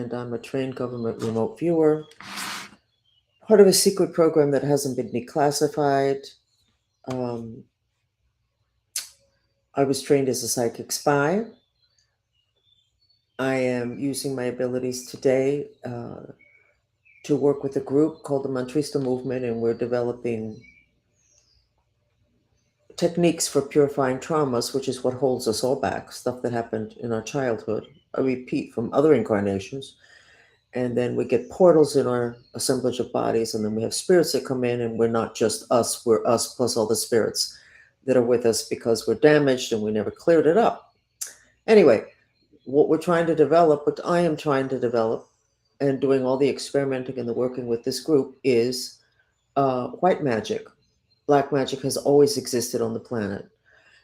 and I'm a trained government remote viewer, part of a secret program that hasn't been declassified. Um, I was trained as a psychic spy. I am using my abilities today to work with a group called the Mantrista Movement, and we're developing techniques for purifying traumas, which is what holds us all back, stuff that happened in our childhood, a repeat from other incarnations. And then we get portals in our assemblage of bodies, and then we have spirits that come in, and we're not just us, we're us plus all the spirits that are with us because we're damaged and we never cleared it up. Anyway, what we're trying to develop, what I am trying to develop, and doing all the experimenting and the working with this group is white magic. Black magic has always existed on the planet.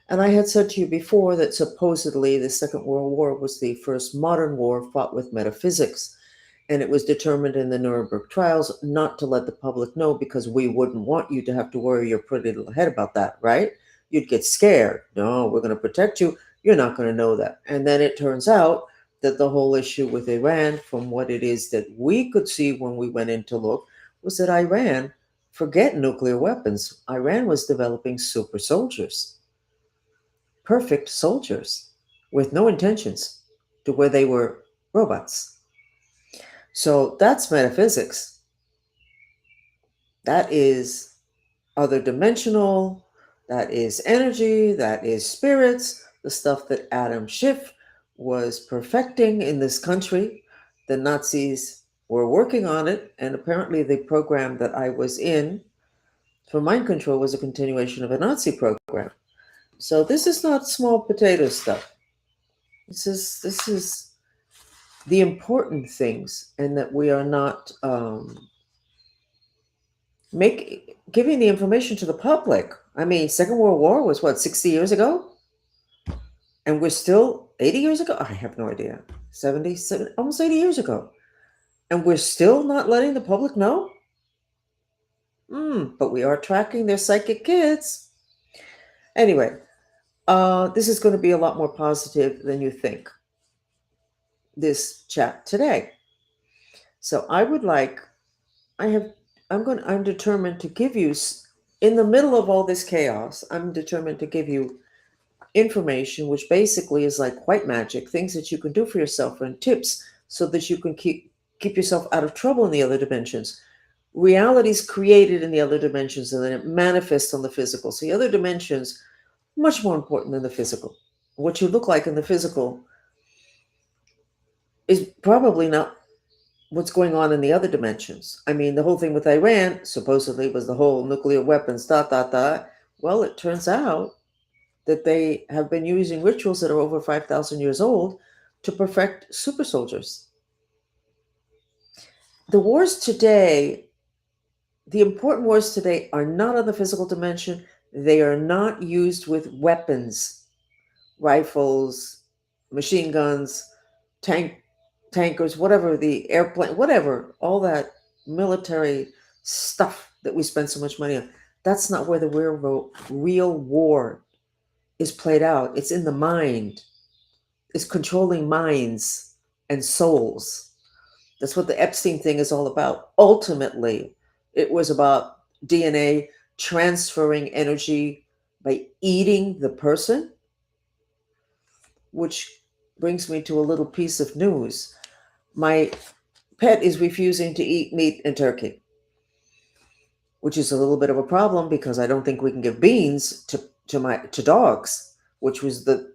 And I had said to you before that supposedly the Second World War was the first modern war fought with metaphysics. And it was determined in the Nuremberg trials not to let the public know because we wouldn't want you to have to worry your pretty little head about that, right? You'd get scared. No, we're going to protect you. You're not going to know that. And then it turns out that the whole issue with Iran, from what it is that we could see when we went in to look, was that Iran, forget nuclear weapons, Iran was developing super soldiers, perfect soldiers with no intentions, to where they were robots. So that's metaphysics. That is other dimensional, that is energy, that is spirits, the stuff that Adam Schiff was perfecting in this country. The Nazis were working on it, and apparently the program that I was in for mind control was a continuation of a Nazi program. So this is not small potato stuff. This is the important things, and that we are not giving the information to the public. I mean, Second World War was what, 60 years ago? And we're still 80 years ago? I have no idea. 70, almost 80 years ago. And we're still not letting the public know? But we are tracking their psychic kids. Anyway, this is going to be a lot more positive than you think, this chat today. So I would like, I'm determined to give you, in the middle of all this chaos, I'm determined to give you information, which basically is like white magic, things that you can do for yourself and tips so that you can keep yourself out of trouble in the other dimensions. Reality is created in the other dimensions, and then it manifests on the physical. So the other dimensions, much more important than the physical. What you look like in the physical is probably not what's going on in the other dimensions. I mean, the whole thing with Iran supposedly was the whole nuclear weapons, Well, it turns out that they have been using rituals that are over 5,000 years old to perfect super soldiers. The wars today, the important wars today, are not on the physical dimension. They are not used with weapons, rifles, machine guns, tankers, whatever, the airplane, whatever, all that military stuff that we spend so much money on. That's not where the real war is played out. It's in the mind. It's controlling minds and souls. That's what the Epstein thing is all about. Ultimately, it was about DNA transferring energy by eating the person, which brings me to a little piece of news. My pet is refusing to eat meat and turkey, which is a little bit of a problem because I don't think we can give beans to dogs, which was the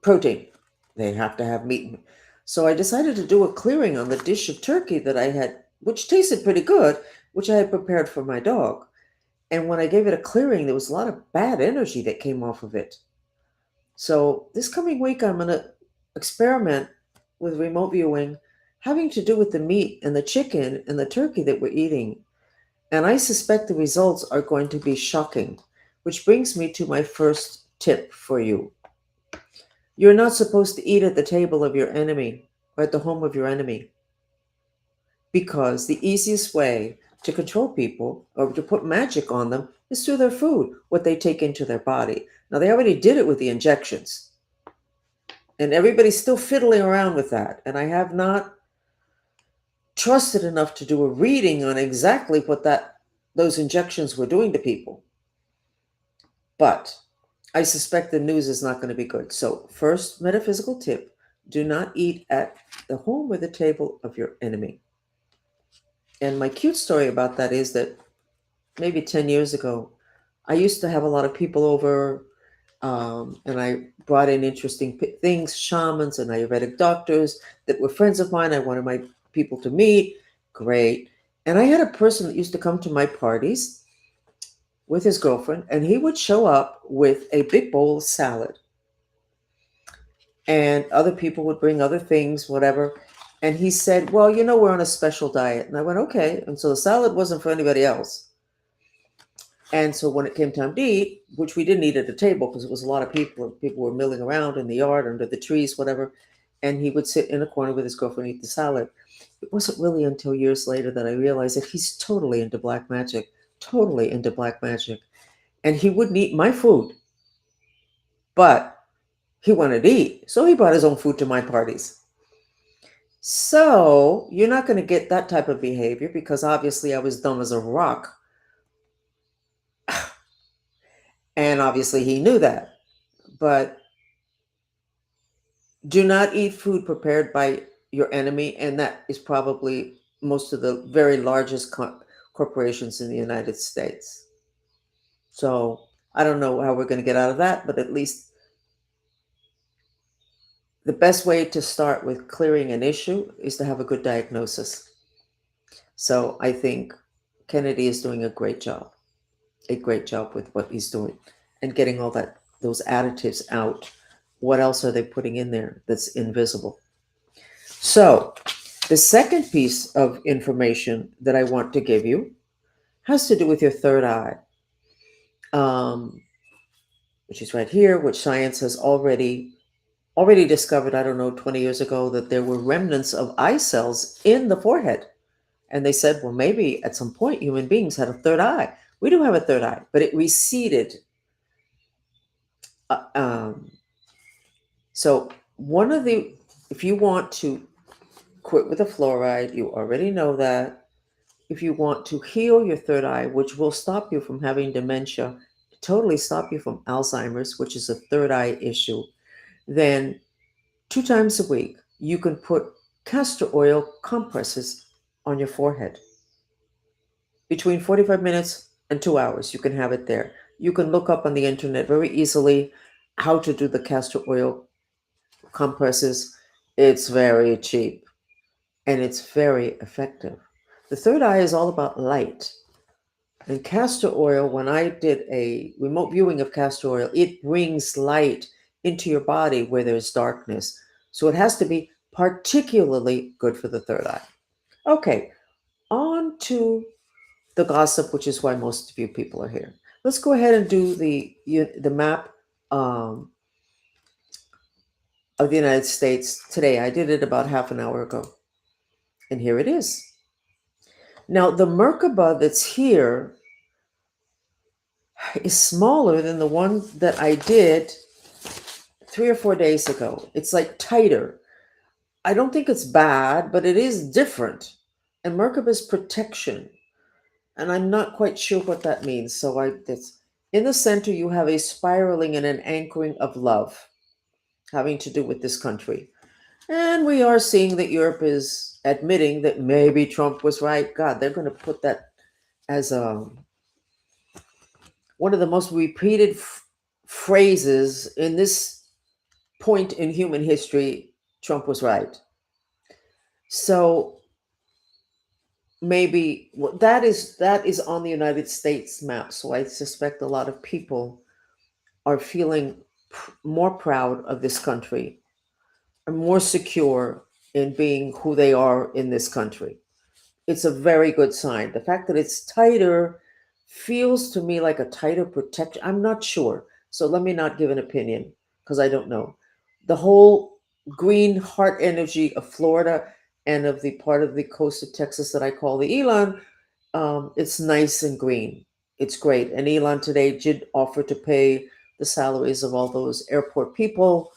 protein. They have to have meat. So I decided to do a clearing on the dish of turkey that I had, which tasted pretty good, which I had prepared for my dog. And when I gave it a clearing, there was a lot of bad energy that came off of it. So this coming week, I'm going to experiment with remote viewing, having to do with the meat and the chicken and the turkey that we're eating. And I suspect the results are going to be shocking, which brings me to my first tip for you. You're not supposed to eat at the table of your enemy or at the home of your enemy, because the easiest way to control people or to put magic on them is through their food, what they take into their body. Now, they already did it with the injections. And everybody's still fiddling around with that. And I have not trusted enough to do a reading on exactly what those injections were doing to people. But I suspect the news is not going to be good. So, first metaphysical tip: do not eat at the home or the table of your enemy. And my cute story about that is that maybe 10 years ago, I used to have a lot of people over, and I brought in interesting things, shamans and Ayurvedic doctors that were friends of mine. I wanted my people to meet. Great. And I had a person that used to come to my parties with his girlfriend, and he would show up with a big bowl of salad. And other people would bring other things, whatever. And he said, well, we're on a special diet. And I went, okay. And so the salad wasn't for anybody else. And so when it came time to eat, which we didn't eat at the table because it was a lot of people were milling around in the yard, under the trees, whatever. And he would sit in a corner with his girlfriend and eat the salad. It wasn't really until years later that I realized that he's totally into black magic, totally into black magic. And he wouldn't eat my food, but he wanted to eat. So he brought his own food to my parties. So you're not going to get that type of behavior because obviously I was dumb as a rock. And obviously he knew that. But do not eat food prepared by your enemy. And that is probably most of the very largest corporations in the United States. So I don't know how we're going to get out of that, but at least the best way to start with clearing an issue is to have a good diagnosis. So I think Kennedy is doing a great job with what he's doing and getting all those additives out. What else are they putting in there that's invisible? So the second piece of information that I want to give you has to do with your third eye, which is right here, which science has already discovered, I don't know, 20 years ago, that there were remnants of eye cells in the forehead. And they said, well, maybe at some point human beings had a third eye. We do have a third eye, but it receded. Uh, um, so if you want to quit with the fluoride, you already know that. If you want to heal your third eye, which will stop you from having dementia, totally stop you from Alzheimer's, which is a third eye issue, then 2 times a week, you can put castor oil compresses on your forehead. Between 45 minutes and 2 hours, you can have it there. You can look up on the internet very easily how to do the castor oil compresses. It's very cheap and it's very effective. The third eye is all about light. And castor oil, when I did a remote viewing of castor oil, it brings light into your body where there's darkness. So it has to be particularly good for the third eye. Okay, on to the gossip, which is why most of you people are here. Let's go ahead and do the map of the United States today. I did it about half an hour ago. And here it is. Now, the Merkaba that's here is smaller than the one that I did 3 or 4 days ago. It's like tighter. I don't think it's bad, but it is different. And Merkaba is protection. And I'm not quite sure what that means. So in the center, you have a spiraling and an anchoring of love having to do with this country. And we are seeing that Europe is admitting that maybe Trump was right. God, they're going to put that as one of the most repeated phrases in this point in human history. Trump was right. So maybe that is on the United States map. So I suspect a lot of people are feeling more proud of this country and more secure in being who they are in this country. It's a very good sign. The fact that it's tighter feels to me like a tighter protection. I'm not sure. So let me not give an opinion because I don't know. The whole green heart energy of Florida and of the part of the coast of Texas that I call the Elon, it's nice and green. It's great. And Elon today did offer to pay the salaries of all those airport people.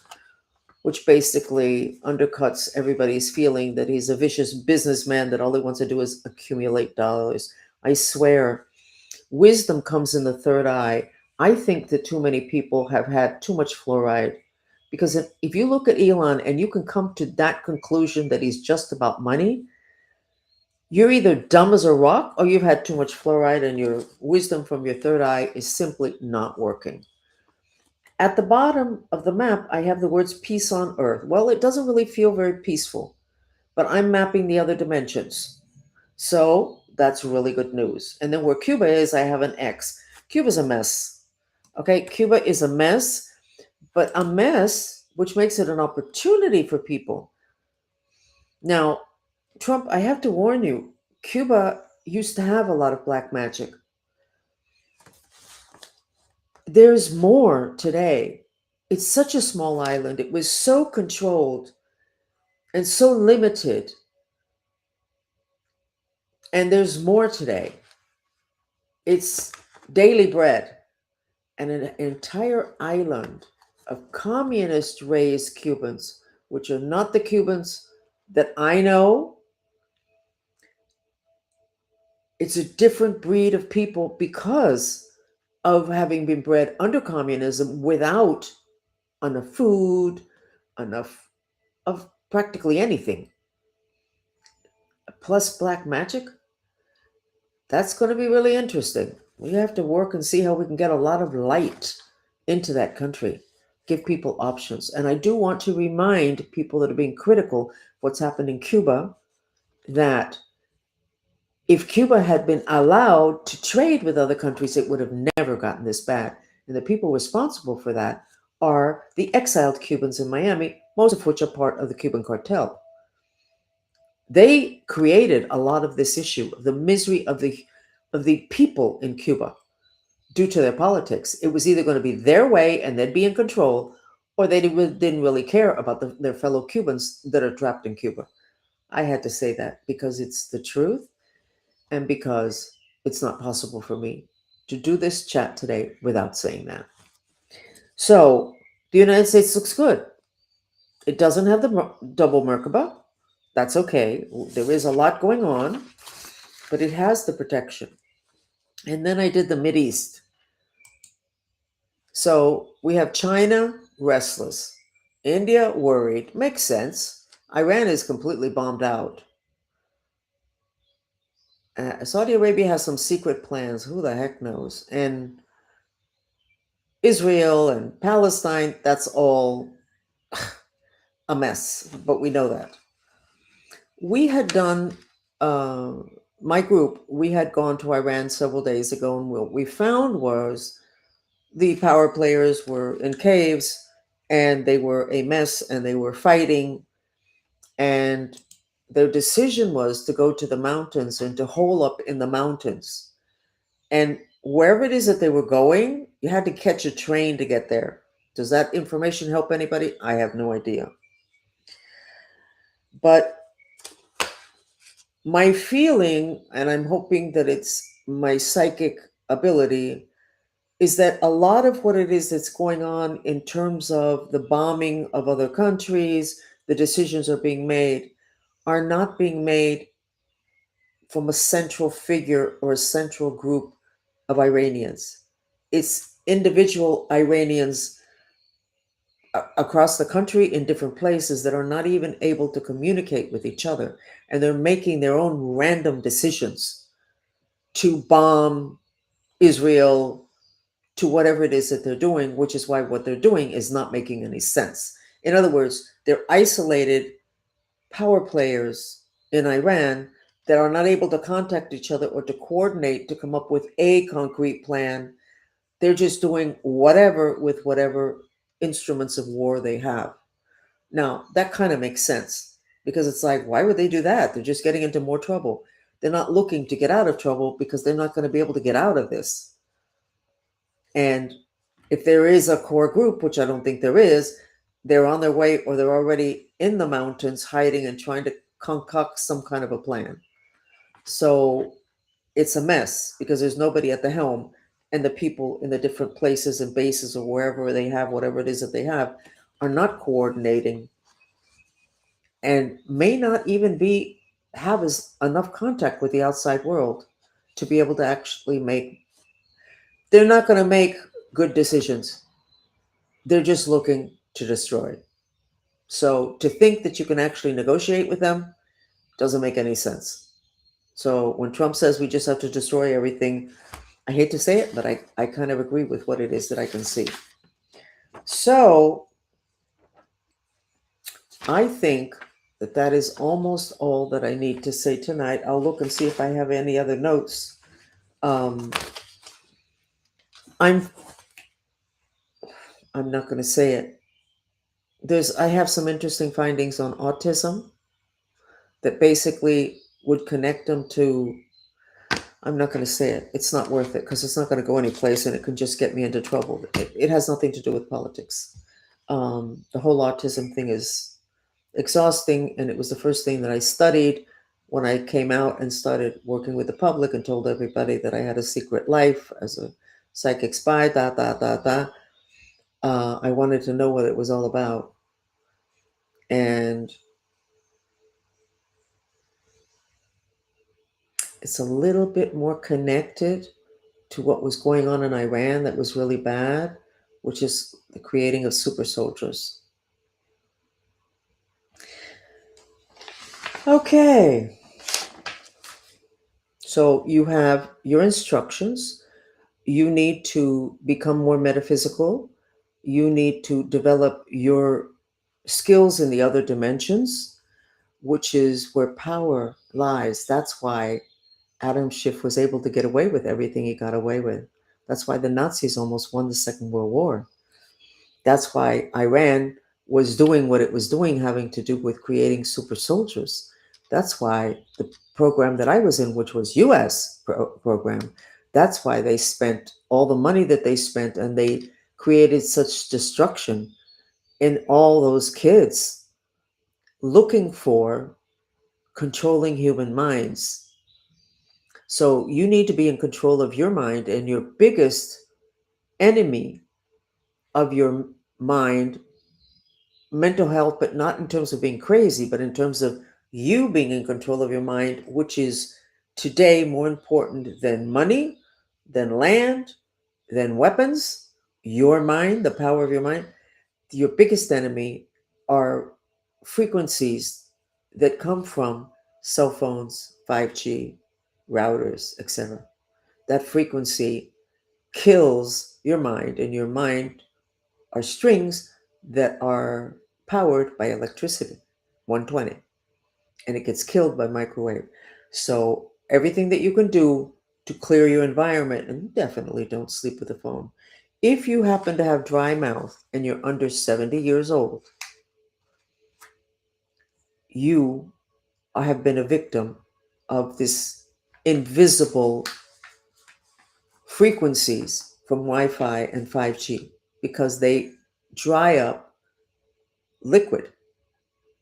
which basically undercuts everybody's feeling that he's a vicious businessman that all he wants to do is accumulate dollars. I swear, wisdom comes in the third eye. I think that too many people have had too much fluoride. Because if you look at Elon and you can come to that conclusion that he's just about money, you're either dumb as a rock or you've had too much fluoride and your wisdom from your third eye is simply not working. At the bottom of the map, I have the words peace on earth. Well, it doesn't really feel very peaceful, but I'm mapping the other dimensions. So that's really good news. And then where Cuba is, I have an X. Cuba's a mess. Okay, Cuba is a mess, but a mess which makes it an opportunity for people. Now, Trump, I have to warn you, Cuba used to have a lot of black magic. There's more today. It's such a small island. It was so controlled and so limited. And there's more today. It's daily bread and an entire island of communist raised Cubans, which are not the Cubans that I know. It's a different breed of people because of having been bred under communism without enough food, enough of practically anything. Plus black magic, that's going to be really interesting. We have to work and see how we can get a lot of light into that country, give people options. And I do want to remind people that are being critical of what's happened in Cuba that if Cuba had been allowed to trade with other countries, it would have never gotten this bad. And the people responsible for that are the exiled Cubans in Miami, most of which are part of the Cuban cartel. They created a lot of this issue, of the misery of the people in Cuba due to their politics. It was either going to be their way and they'd be in control, or they didn't really care about their fellow Cubans that are trapped in Cuba. I had to say that because it's the truth and because it's not possible for me to do this chat today without saying that. So the United States looks good. It doesn't have the double Merkaba. That's okay. There is a lot going on, but it has the protection. And then I did the Mideast. So we have China restless, India worried. Makes sense. Iran is completely bombed out. Saudi Arabia has some secret plans. Who the heck knows? And Israel and Palestine, that's all a mess, but we know that. We had done, uh, my group, we had gone to Iran several days ago, and what we found was the power players were in caves and they were a mess and they were fighting. And their decision was to go to the mountains and to hole up in the mountains. And wherever it is that they were going, you had to catch a train to get there. Does that information help anybody? I have no idea. But my feeling, and I'm hoping that it's my psychic ability, is that a lot of what it is that's going on in terms of the bombing of other countries, the decisions are being made, are not being made from a central figure or a central group of Iranians. It's individual Iranians across the country in different places that are not even able to communicate with each other. And they're making their own random decisions to bomb Israel, to whatever it is that they're doing, which is why what they're doing is not making any sense. In other words, they're isolated power players in Iran that are not able to contact each other or to coordinate to come up with a concrete plan. They're just doing whatever with whatever instruments of war they have. Now, that kind of makes sense because it's like, why would they do that? They're just getting into more trouble. They're not looking to get out of trouble because they're not going to be able to get out of this. And if there is a core group, which I don't think there is, they're on their way or they're already in the mountains hiding and trying to concoct some kind of a plan. So it's a mess because there's nobody at the helm, and the people in the different places and bases or wherever they have whatever it is that they have are not coordinating and may not even be have as enough contact with the outside world to be able to actually make, they're not going to make good decisions. They're just looking to destroy. So to think that you can actually negotiate with them doesn't make any sense. So when Trump says we just have to destroy everything, I hate to say it, but I kind of agree with what it is that I can see. So I think that that is almost all that I need to say tonight. I'll look and see if I have any other notes. Um, I'm I'm not going to say it. I have some interesting findings on autism that basically would connect them to. I'm not going to say it. It's not worth it because it's not going to go anyplace and it can just get me into trouble. It has nothing to do with politics. The whole autism thing is exhausting, and it was the first thing that I studied when I came out and started working with the public and told everybody that I had a secret life as a psychic spy. I wanted to know what it was all about, and it's a little bit more connected to what was going on in Iran that was really bad, which is the creating of super soldiers. Okay, so you have your instructions. You need to become more metaphysical. You need to develop your skills in the other dimensions, which is where power lies. That's why Adam Schiff was able to get away with everything he got away with. That's why the Nazis almost won the Second World War. That's why Iran was doing what it was doing, having to do with creating super soldiers. That's why the program that I was in, which was US program, that's why they spent all the money that they spent, and they created such destruction in all those kids looking for controlling human minds. So you need to be in control of your mind, and your biggest enemy of your mind, mental health, but not in terms of being crazy, but in terms of you being in control of your mind, which is today more important than money, than land, than weapons. Your mind, the power of your mind, your biggest enemy are frequencies that come from cell phones, 5G, routers, etc. That frequency kills your mind, and your mind are strings that are powered by electricity, 120, and it gets killed by microwave. So everything that you can do to clear your environment, and definitely don't sleep with a phone. If you happen to have dry mouth and you're under 70 years old, you have been a victim of this invisible frequencies from Wi-Fi and 5G, because they dry up liquid.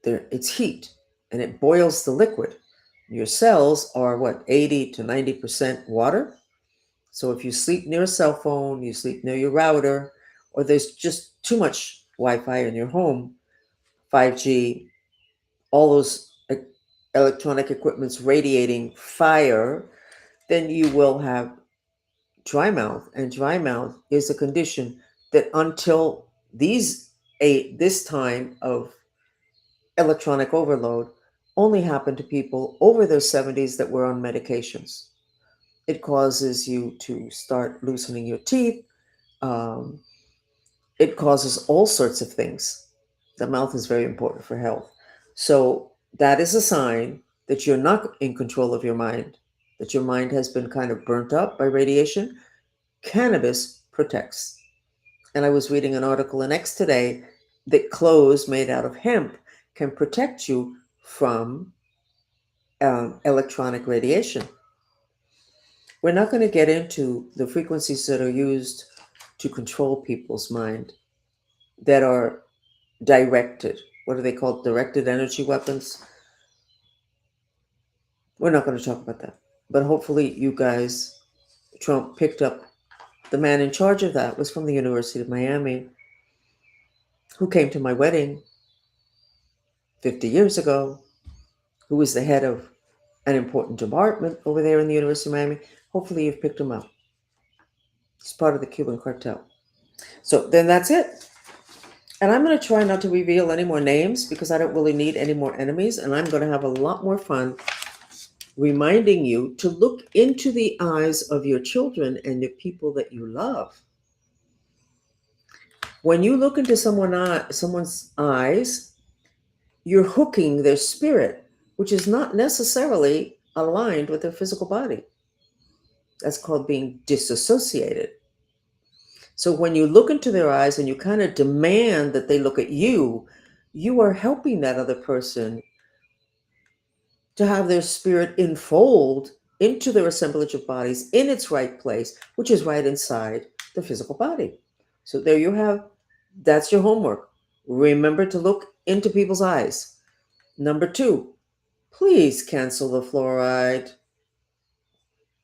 It's heat, and it boils the liquid. Your cells are what, 80 to 90% water. So if you sleep near a cell phone, you sleep near your router, or there's just too much Wi-Fi in your home, 5G, all those electronic equipments radiating fire, then you will have dry mouth. And dry mouth is a condition that until this time of electronic overload only happened to people over their 70s that were on medications. It causes you to start loosening your teeth. Um, it causes all sorts of things. The mouth is very important for health. So that is a sign that you're not in control of your mind, that your mind has been kind of burnt up by radiation. Cannabis protects. And I was reading an article in X today that clothes made out of hemp can protect you from electronic radiation. We're not going to get into the frequencies that are used to control people's mind, that are directed. What are they called? Directed energy weapons. We're not going to talk about that. But hopefully, you guys, Trump picked up the man in charge of that was from the University of Miami. who came to my wedding 50 years ago, who was the head of an important department over there in the University of Miami. Hopefully, you've picked him up. He's part of the Cuban cartel. So then that's it. And I'm going to try not to reveal any more names because I don't really need any more enemies. And I'm going to have a lot more fun reminding you to look into the eyes of your children and the people that you love. When you look into someone's eyes, you're hooking their spirit, which is not necessarily aligned with their physical body. That's called being disassociated. So when you look into their eyes and you kind of demand that they look at you, you are helping that other person to have their spirit enfold into their assemblage of bodies in its right place, which is right inside the physical body. So there you have, that's your homework. Remember to look into people's eyes. Number 2, please cancel the fluoride.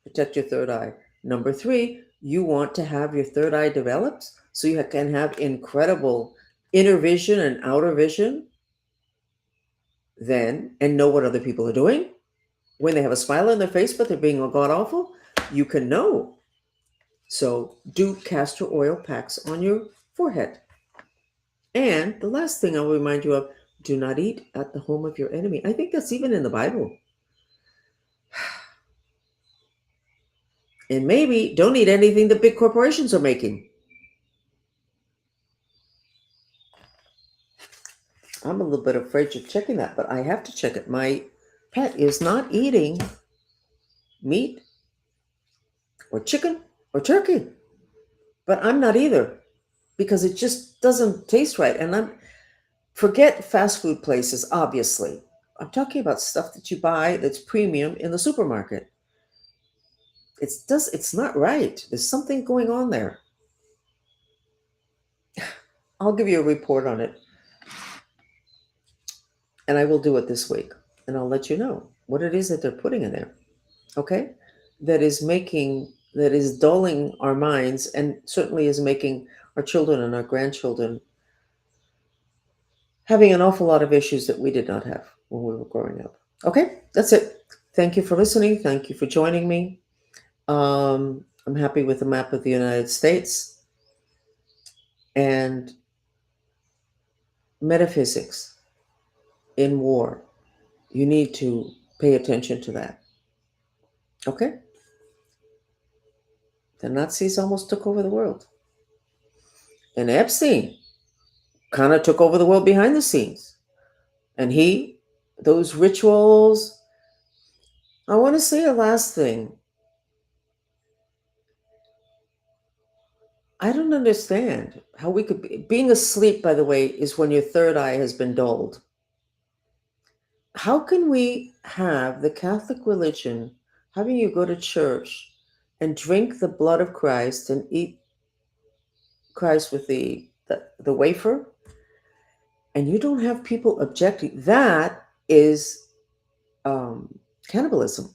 Protect your third eye. Number 3, you want to have your third eye developed so you can have incredible inner vision and outer vision then and know what other people are doing. When they have a smile on their face but they're being god awful, you can know. So do castor oil packs on your forehead. And the last thing I'll remind you of, do not eat at the home of your enemy. I think that's even in the Bible. And maybe don't eat anything the big corporations are making. I'm a little bit afraid of checking that, but I have to check it. My pet is not eating meat or chicken or turkey, but I'm not either because it just doesn't taste right. And forget fast food places, obviously. I'm talking about stuff that you buy that's premium in the supermarket. It's not right. There's something going on there. I'll give you a report on it. And I will do it this week. And I'll let you know what it is that they're putting in there. Okay? That is dulling our minds and certainly is making our children and our grandchildren having an awful lot of issues that we did not have when we were growing up. Okay? That's it. Thank you for listening. Thank you for joining me. I'm happy with the map of the United States and metaphysics in war. You need to pay attention to that. Okay? The Nazis almost took over the world. And Epstein kind of took over the world behind the scenes. And those rituals. I want to say a last thing. I don't understand how we could being asleep, by the way, is when your third eye has been dulled. How can we have the Catholic religion having you go to church and drink the blood of Christ and eat Christ with the wafer, and you don't have people objecting? That is cannibalism.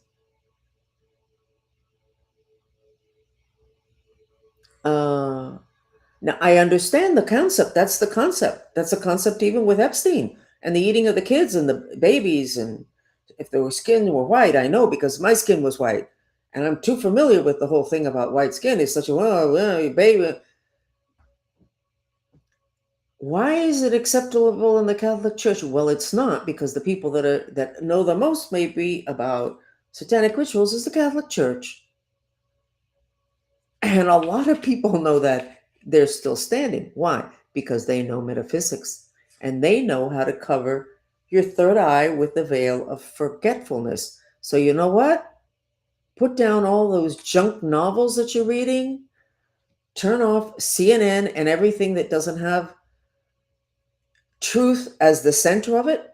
Now, I understand the concept. That's the concept. That's the concept even with Epstein and the eating of the kids and the babies. And if their skin were white, I know because my skin was white. And I'm too familiar with the whole thing about white skin. It's such a, well, baby. Why is it acceptable in the Catholic Church? Well, it's not, because the people that know the most maybe about satanic rituals is the Catholic Church. And a lot of people know that they're still standing. Why? Because they know metaphysics and they know how to cover your third eye with the veil of forgetfulness. So you know what? Put down all those junk novels that you're reading. Turn off CNN and everything that doesn't have truth as the center of it,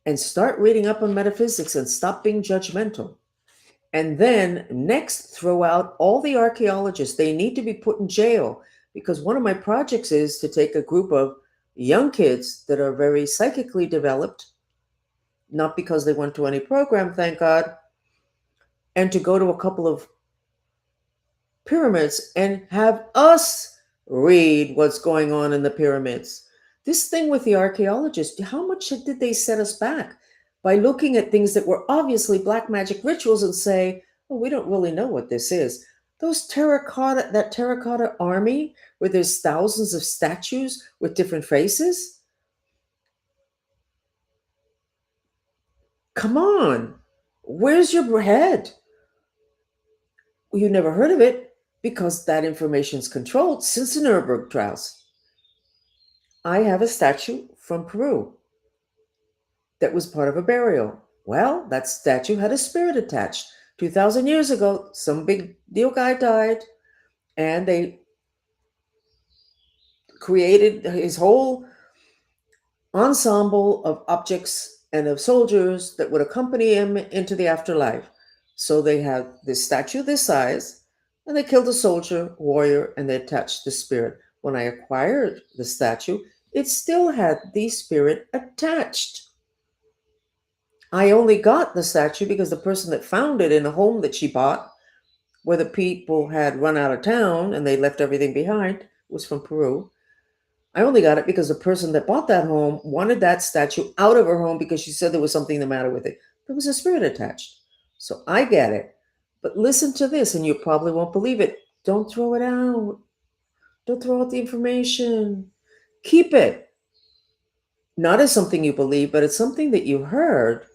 and start reading up on metaphysics and stop being judgmental. And then next, throw out all the archaeologists. They need to be put in jail, because one of my projects is to take a group of young kids that are very psychically developed, not because they went to any program, thank God, and to go to a couple of pyramids and have us read what's going on in the pyramids. This thing with the archaeologists, how much did they set us back by looking at things that were obviously black magic rituals and say, oh, we don't really know what this is? That terracotta army where there's thousands of statues with different faces? Come on. Where's your head? You never heard of it because that information is controlled since the Nuremberg trials. I have a statue from Peru that was part of a burial. Well, that statue had a spirit attached. 2,000 years ago, some big deal guy died, and they created his whole ensemble of objects and of soldiers that would accompany him into the afterlife. So they had this statue this size, and they killed a soldier, warrior, and they attached the spirit. When I acquired the statue, it still had the spirit attached. I only got the statue because the person that found it in a home that she bought, where the people had run out of town and they left everything behind, was from Peru. I only got it because the person that bought that home wanted that statue out of her home because she said there was something the matter with it. There was a spirit attached. So I get it. But listen to this, and you probably won't believe it. Don't throw it out. Don't throw out the information. Keep it. Not as something you believe, but it's something that you heard.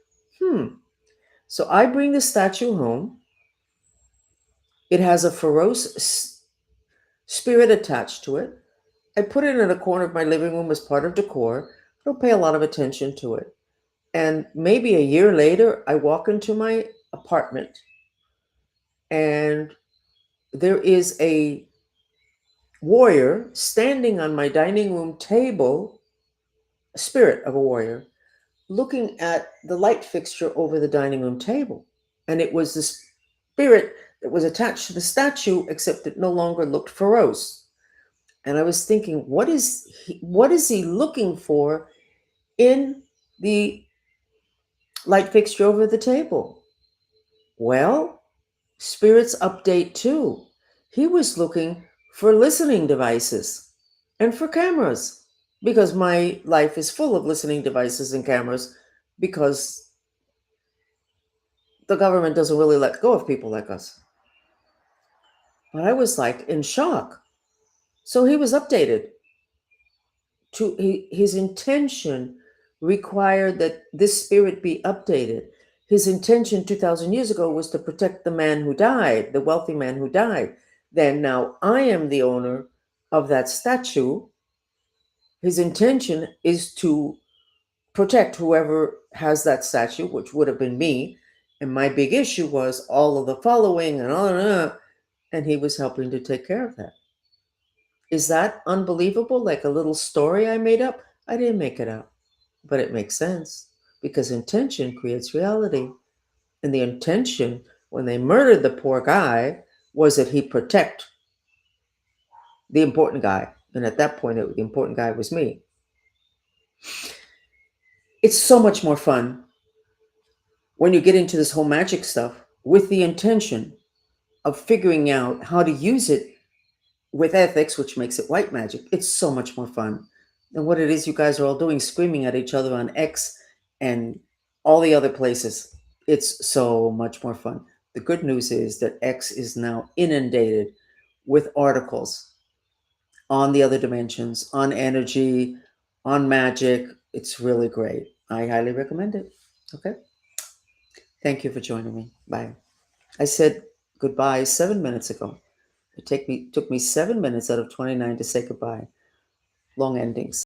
So I bring the statue home. It has a ferocious spirit attached to it. I put it in a corner of my living room as part of decor. I don't pay a lot of attention to it. And maybe a year later, I walk into my apartment and there is a warrior standing on my dining room table, a spirit of a warrior, looking at the light fixture over the dining room table. And it was the spirit that was attached to the statue, except it no longer looked ferocious. And I was thinking, what is he looking for in the light fixture over the table? Well, spirits update too. He was looking for listening devices and for cameras because my life is full of listening devices and cameras because the government doesn't really let go of people like us. But I was like in shock. So he was updated. His intention required that this spirit be updated. His intention 2,000 years ago was to protect the man who died, the wealthy man who died. Then now I am the owner of that statue. His intention is to protect whoever has that statue, which would have been me. And my big issue was all of the following and all that. And he was helping to take care of that. Is that unbelievable? Like a little story I made up? I didn't make it up, but it makes sense because intention creates reality. And the intention when they murdered the poor guy was that he protect the important guy. And at that point, the important guy was me. It's so much more fun when you get into this whole magic stuff with the intention of figuring out how to use it with ethics, which makes it white magic. It's so much more fun than what it is you guys are all doing, screaming at each other on X and all the other places. It's so much more fun. The good news is that X is now inundated with articles on the other dimensions, on energy, on magic. It's really great. I highly recommend it. Okay. Thank you for joining me. Bye. I said goodbye 7 minutes ago. It took me 7 minutes out of 29 to say goodbye. Long endings.